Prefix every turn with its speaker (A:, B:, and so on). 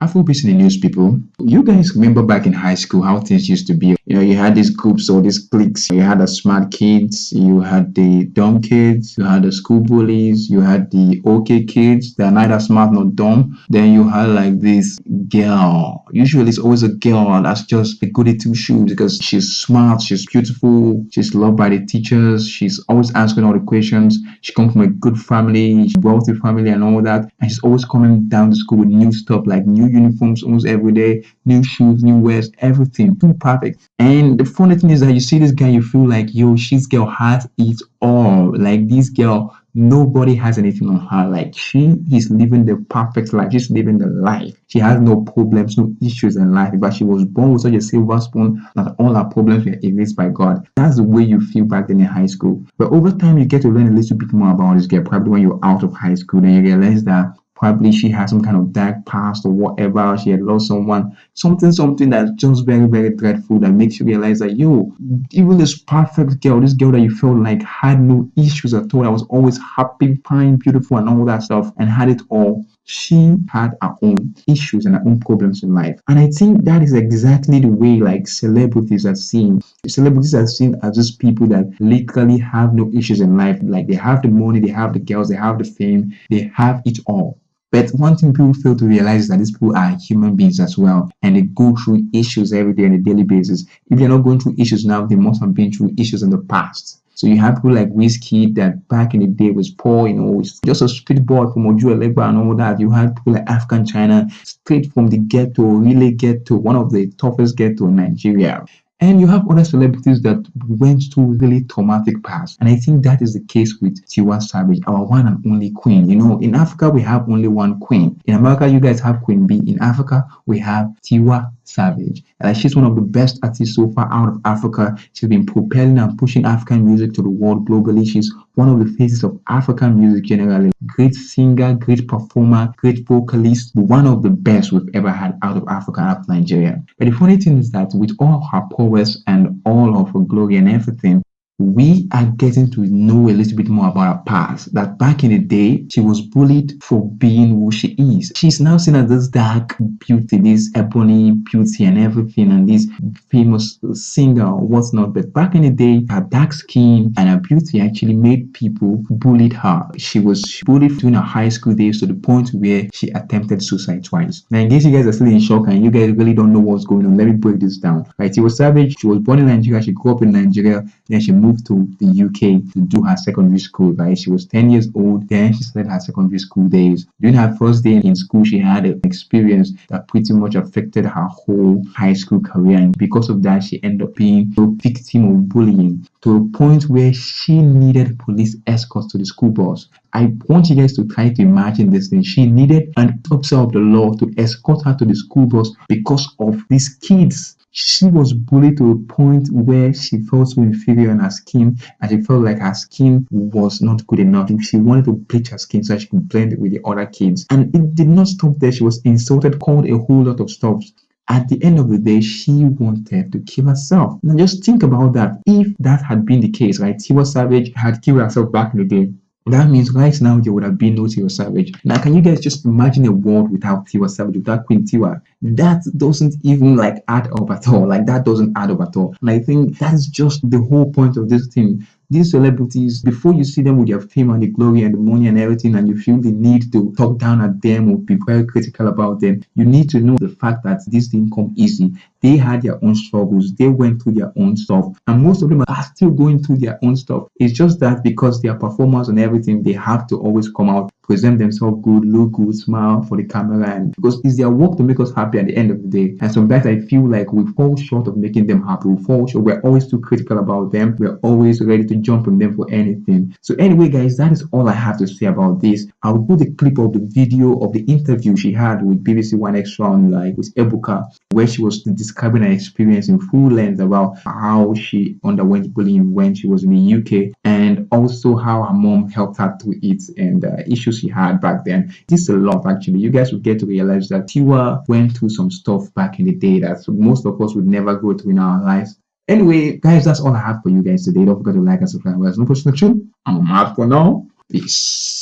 A: Afrobeats in the news, people. You guys remember back in high school how things used to be? You had these groups or these cliques. You had the smart kids, you had the dumb kids, you had the school bullies, you had the okay kids that are neither smart nor dumb. Then you had like this girl. Usually it's always a girl that's just a goody two shoes because she's smart, she's beautiful, she's loved by the teachers, she's always asking all the questions. She comes from a good family, wealthy family, and all that. And she's always coming down to school with new stuff like new uniforms almost every day, new shoes, new wears, everything. Too perfect. And the funny thing is that you see this guy, you feel like, yo, this girl has it all. Like this girl, nobody has anything on her. Like she is living the perfect life. She's living the life. She has no problems, no issues in life. But she was born with such a silver spoon that all her problems were erased by God. That's the way you feel back then in high school. But over time, you get to learn a little bit more about this girl. Probably when you're out of high school, then you realize that probably she has some kind of dark past or whatever. She had lost someone, something that's just very, very dreadful that makes you realize that, yo, even this perfect girl, this girl that you felt like had no issues at all, that was always happy, fine, beautiful, and all that stuff, and had it all. She had her own issues and her own problems in life. And I think that is exactly the way like celebrities are seen. Celebrities are seen as just people that literally have no issues in life. Like they have the money, they have the girls, they have the fame, they have it all. But one thing people fail to realize is that these people are human beings as well, and they go through issues every day on a daily basis. If they're not going through issues now, they must have been through issues in the past. So you have people like Whiskey that back in the day was poor, was just a street boy from Oju Elegba and all that. You had people like African China, straight from the ghetto, really ghetto, one of the toughest ghetto in Nigeria. And you have other celebrities that went through really traumatic past. And I think that is the case with Tiwa Savage, our one and only queen. In Africa, we have only one queen. In America, you guys have Queen Bee. In Africa, we have Tiwa Savage. And she's one of the best artists so far out of Africa. She's been propelling and pushing African music to the world globally. She's one of the faces of African music generally. Great singer, great performer, great vocalist, one of the best we've ever had out of Africa, out of Nigeria. But the funny thing is that with all her prowess and all of her glory and everything, we are getting to know a little bit more about her past. That back in the day, she was bullied for being who she is. She's now seen as this dark beauty, this ebony beauty and everything, and this famous singer or what's not. But back in the day, her dark skin and her beauty actually made people bullied her. She was bullied during her high school days to the point where she attempted suicide twice. Now, in case you guys are still in shock and you guys really don't know what's going on, let me break this down. Right, Tiwa Savage, she was born in Nigeria, she grew up in Nigeria, then she moved to the UK to do her secondary school, right? She was 10 years old, then she started her secondary school days. During her first day in school, she had an experience that pretty much affected her whole high school career. And because of that, she ended up being a victim of bullying to a point where she needed police escorts to the school bus. I want you guys to try to imagine this thing. She needed an officer of the law to escort her to the school bus because of these kids. She was bullied to a point where she felt so inferior in her skin and she felt like her skin was not good enough. She wanted to bleach her skin so she could blend with the other kids. And it did not stop there. She was insulted, called a whole lot of stuff. At the end of the day, she wanted to kill herself. Now just think about that. If that had been the case, right? Tiwa Savage had killed herself back in the day. That means right now there would have been no Tiwa Savage. Now, can you guys just imagine a world without Tiwa Savage, without Queen Tiwa? That doesn't even like add up at all. Like that doesn't add up at all. And I think that's just the whole point of this thing. These celebrities, before you see them with their fame and the glory and the money and everything, and you feel the need to talk down at them or be very critical about them, you need to know the fact that this didn't come easy. They had their own struggles. They went through their own stuff. And most of them are still going through their own stuff. It's just that because their performance and everything, they have to always come out, present themselves good, look good, smile for the camera. And because it's their work to make us happy at the end of the day. And sometimes I feel like we fall short of making them happy. We fall short. We're always too critical about them. We're always ready to jump on them for anything. So anyway, guys, that is all I have to say about this. I'll put the clip of the video of the interview she had with BBC One Extra on like with Abuka, where she was describing her experience in full length about how she underwent bullying when she was in the UK and also how her mom helped her through it and issues she had back then. This is a lot actually. You guys will get to realize that Tiwa went through some stuff back in the day that most of us would never go through in our lives. Anyway, guys, that's all I have for you guys today. Don't forget to like and subscribe. There's no question. I'm out for now. Peace.